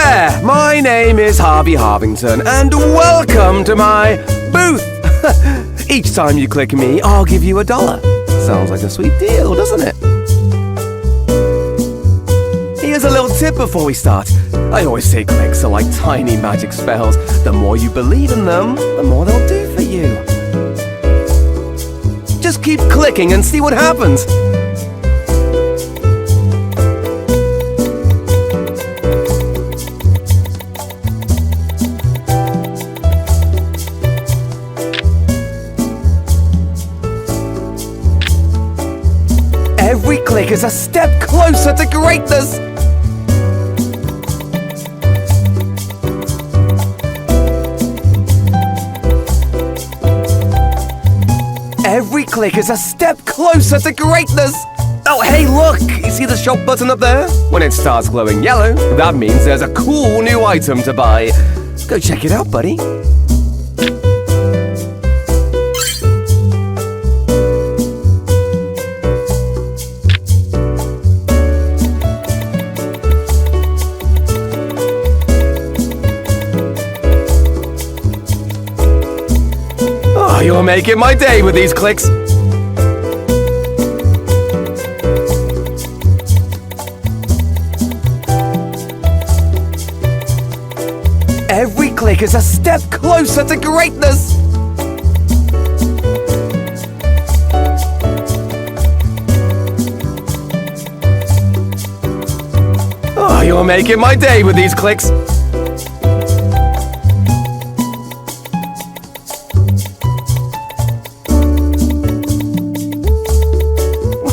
there! My name is Harvey Harvington, and welcome to my booth! Each time you click me, I'll give you $1. Sounds like a sweet deal, doesn't it? Here's a little tip before we start. I always say clicks are like tiny magic spells. The more you believe in them, the more they'll do for you. Just keep clicking and see what happens. Every click is a step closer to greatness! Every click is a step closer to greatness! Oh, hey, look! You see the shop button up there? When it starts glowing yellow, that means there's a cool new item to buy. Go check it out, buddy. You're making my day with these clicks. Every click is a step closer to greatness. Oh, you're making my day with these clicks.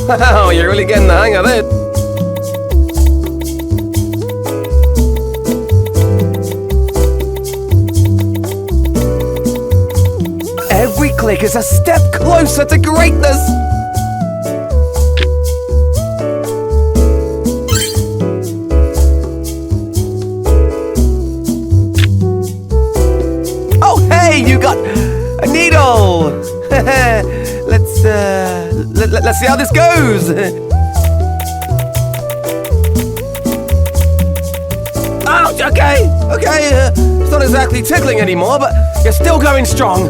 Wow, you're really getting the hang of it. Every click is a step closer to greatness. Oh, hey, you got a needle. Let's see how this goes. Ouch, okay. It's not exactly tickling anymore, but you're still going strong.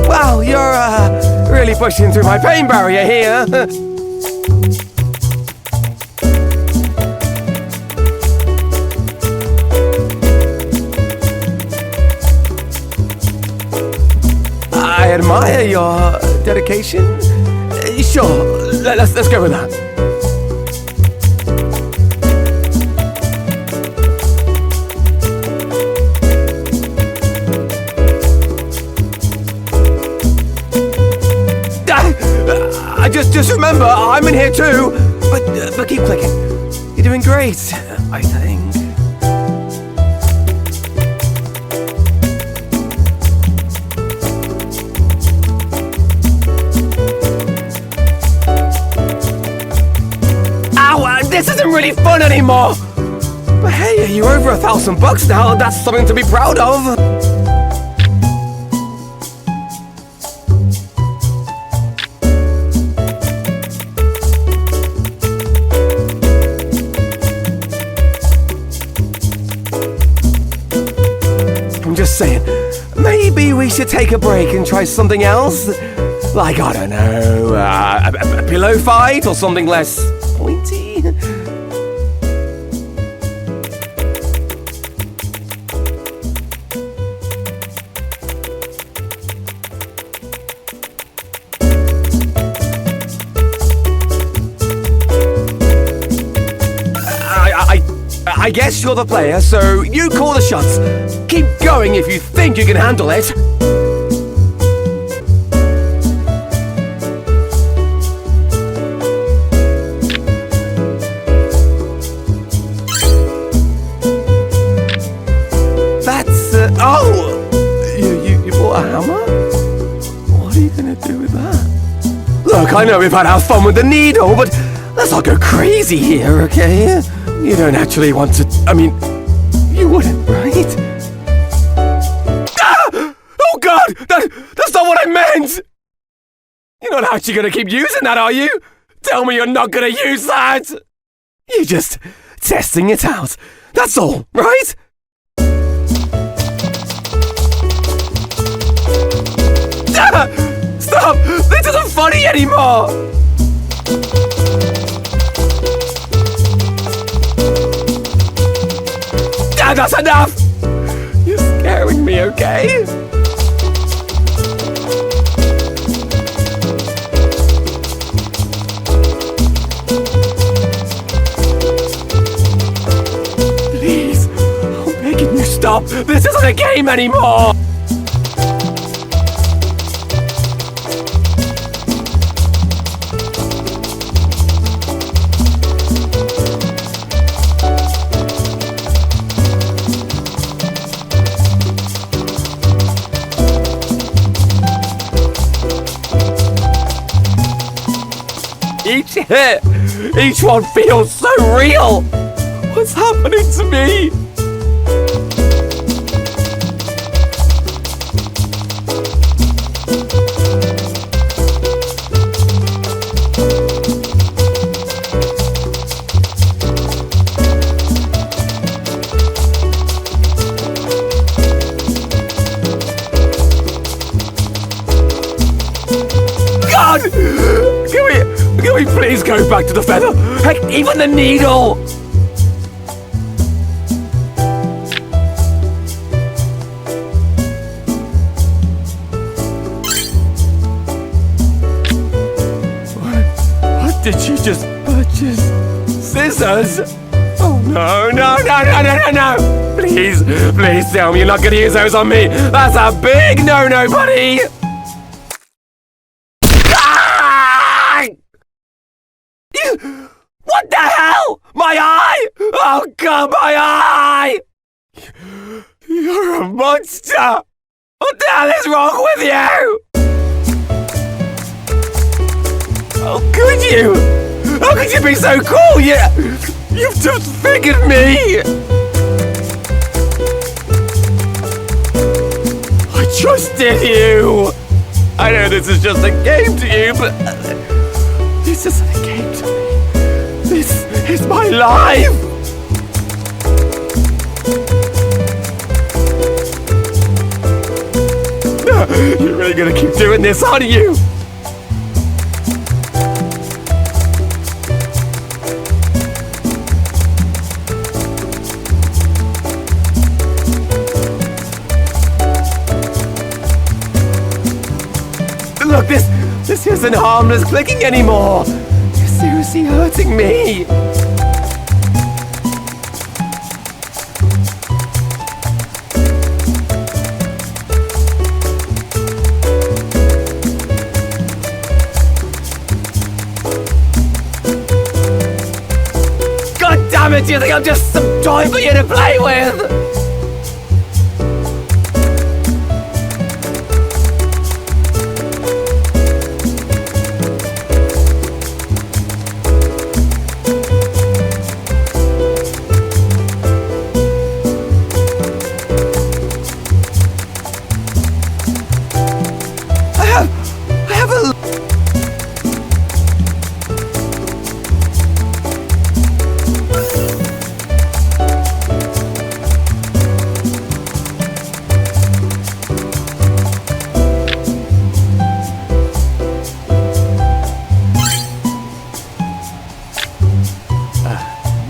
Wow, you're really pushing through my pain barrier here. I admire your dedication. Sure, let's go with that. I just remember, I'm in here too. But keep clicking. You're doing great, I think. This isn't really fun anymore! But hey, you're over $1,000 now, that's something to be proud of! I'm just saying, maybe we should take a break and try something else? Like, I don't know, a pillow fight or something less pointy? I guess you're the player, so you call the shots. Keep going if you think you can handle it. That's, oh! You bought a hammer? What are you gonna do with that? Look, I know we've had our fun with the needle, but let's not go crazy here, okay? You don't actually want to... I mean, you wouldn't, right? Ah! Oh God! That's not what I meant! You're not actually gonna keep using that, are you? Tell me you're not gonna use that! You're just testing it out. That's all, right? Stop! This isn't funny anymore! That's enough! You're scaring me, okay? Please, I'm begging you, stop! This isn't a game anymore! Each hit, each one feels so real. What's happening to me? God! Can we please go back to the feather? Heck, even the needle! What did you just purchase? Scissors? Oh no, no! Please tell me you're not gonna use those on me! That's a big no-no, buddy! What the hell? My eye! Oh God, my eye! You're a monster! What the hell is wrong with you? How could you? How could you be so cool? You've disfigured me! I trusted you! I know this is just a game to you, but this isn't a game to me. This is my life! You're really gonna keep doing this, aren't you? Look, this isn't harmless clicking anymore! Seriously hurting me. God damn it, do you think I'm just some toy for you to play with?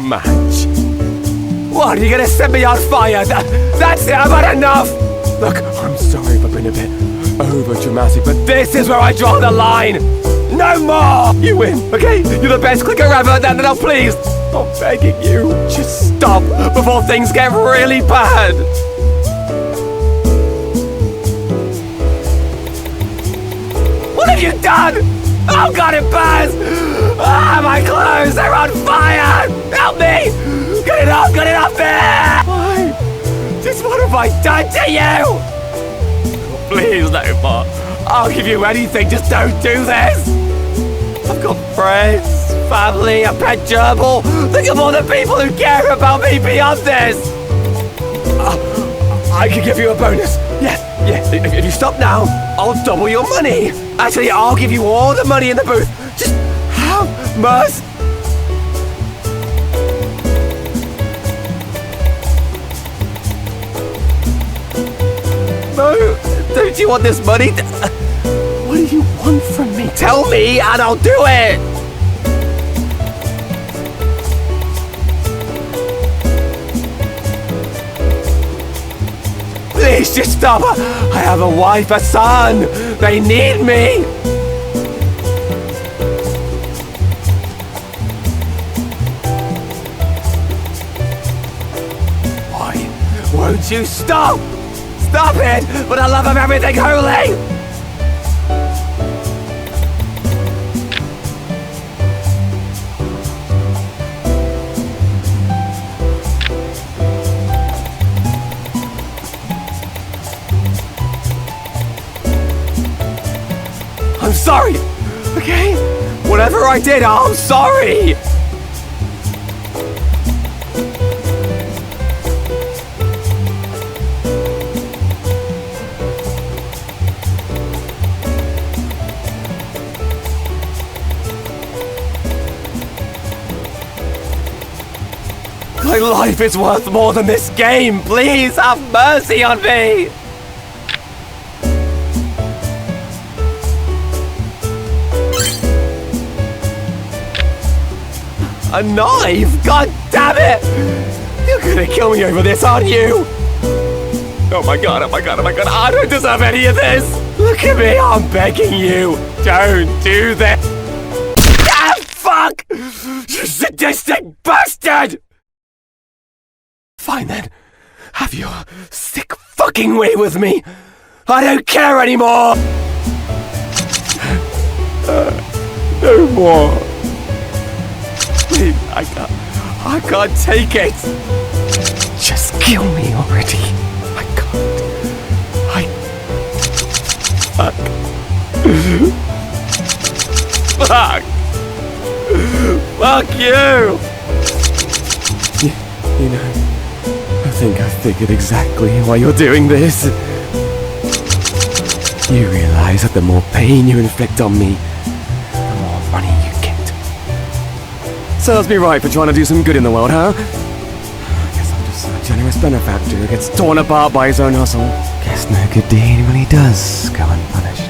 Match. What, are you gonna set me on fire? That's it, I've had enough! Look, I'm sorry if I've been a bit over-dramatic, but this is where I draw the line! No more! You win, okay? You're the best clicker ever, now please! I'm begging you, just stop before things get really bad! What have you done? Oh God, it burns! Ah, my clothes, they're on fire! Help me! Get it off there! Why? Just what have I done to you? Please, no more. I'll give you anything, just don't do this! I've got friends, family, a pet gerbil. Think of all the people who care about me beyond this! I can give you a bonus. Yeah. If you stop now, I'll double your money. Actually, I'll give you all the money in the booth. Just have mercy. No, don't you want this money? What do you want from me? Tell me and I'll do it! Please just stop! I have a wife, a son! They need me! Why won't you stop? Stop it! For the love of everything holy! I'm sorry, okay? Whatever I did, I'm sorry! My life is worth more than this game! Please have mercy on me! A knife? God damn it! You're gonna kill me over this, aren't you? Oh my god, oh my god, oh my god, I don't deserve any of this! Look at me, I'm begging you! Don't do this! Ah, fuck! You sadistic bastard! Fine then, have your sick fucking way with me! I don't care anymore! No more. Please, I can't take it! Just kill me already! I can't. Fuck. Fuck! Fuck you! You know, I think I figured exactly why you're doing this. You realize that the more pain you inflict on me, the more money you get. Serves me right for trying to do some good in the world, huh? Guess I'm just a generous benefactor who gets torn apart by his own hustle. Guess no good deed really does go unpunished.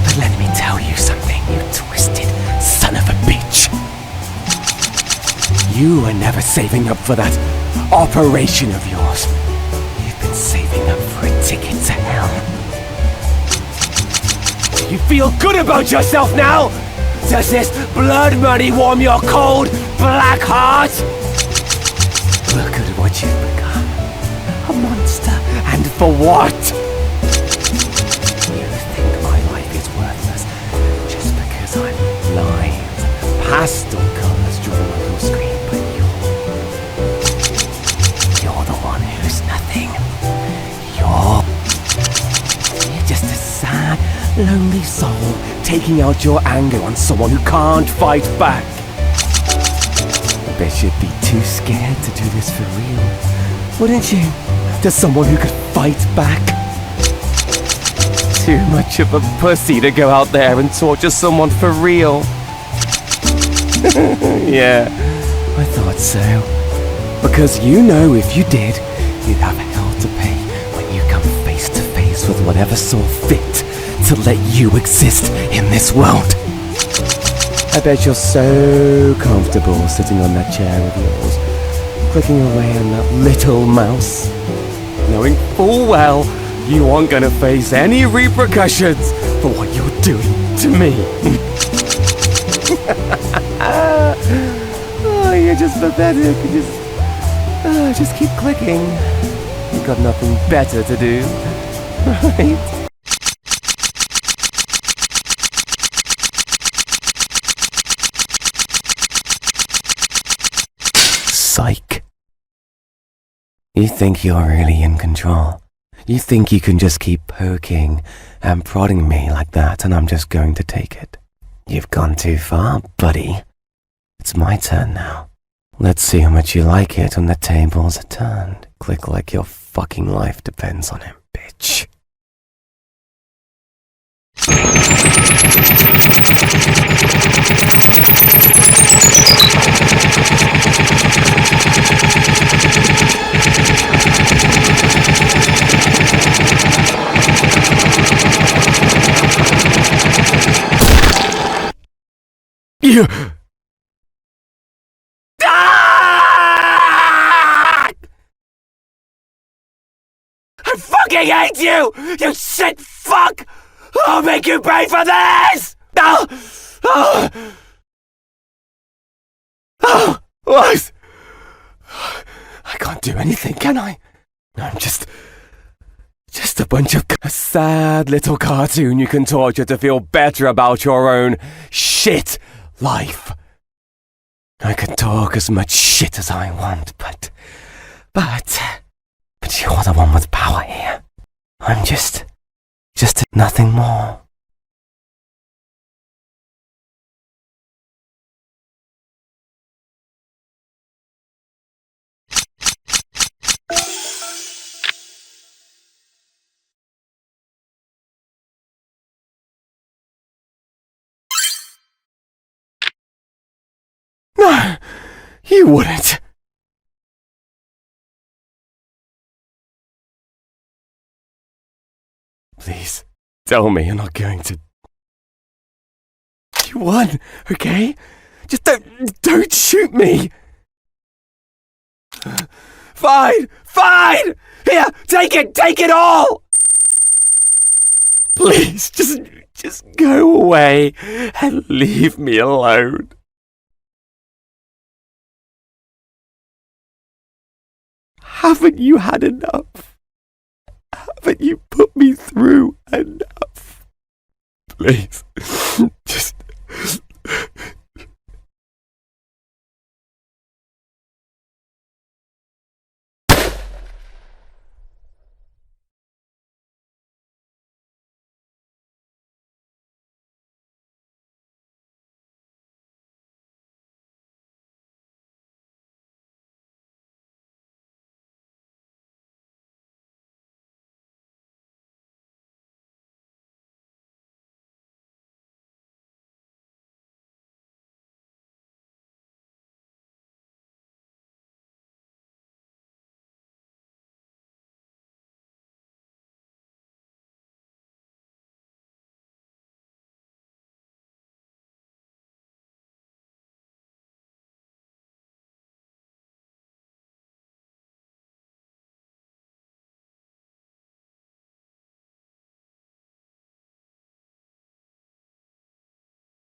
But let me tell you something, you twisted son of a bitch. You were never saving up for that operation of yours. You've been saving up for a ticket to hell. You feel good about yourself now? Does this blood money warm your cold, black heart? Look at what you've become. A monster. And for what? You think my life is worthless just because I'm lines and pastel colors drawn on your screen, but you're the one who's nothing. You're just a sad, lonely soul taking out your anger on someone who can't fight back. I bet you'd be too scared to do this for real, wouldn't you? To someone who could fight back. Too much of a pussy to go out there and torture someone for real. Yeah, I thought so. Because you know if you did, you'd have hell to pay when you come face to face with whatever saw fit to let you exist in this world. I bet you're so comfortable sitting on that chair of yours, clicking away on that little mouse, knowing full well you aren't gonna face any repercussions for what you're doing to me. Oh, you're just pathetic. Just keep clicking. You've got nothing better to do, right? Psych. You think you're really in control. You think you can just keep poking and prodding me like that and I'm just going to take it. You've gone too far, buddy. It's my turn now. Let's see how much you like it when the tables are turned. Click like your fucking life depends on it, bitch. You... Ah! I fucking hate you! You shit fuck! I'll make you pay for this! Oh! Oh! Oh! What? I can't do anything, can I? I'm just a bunch of a sad little cartoon you can torture to feel better about your own shit life. I can talk as much shit as I want, but you're the one with power here. I'm just nothing more. No, you wouldn't. Please, tell me you're not going to... You won, okay? Just don't shoot me! Fine! Here, take it all! Please, just go away and leave me alone. Haven't you had enough? Haven't you put me through enough? Please.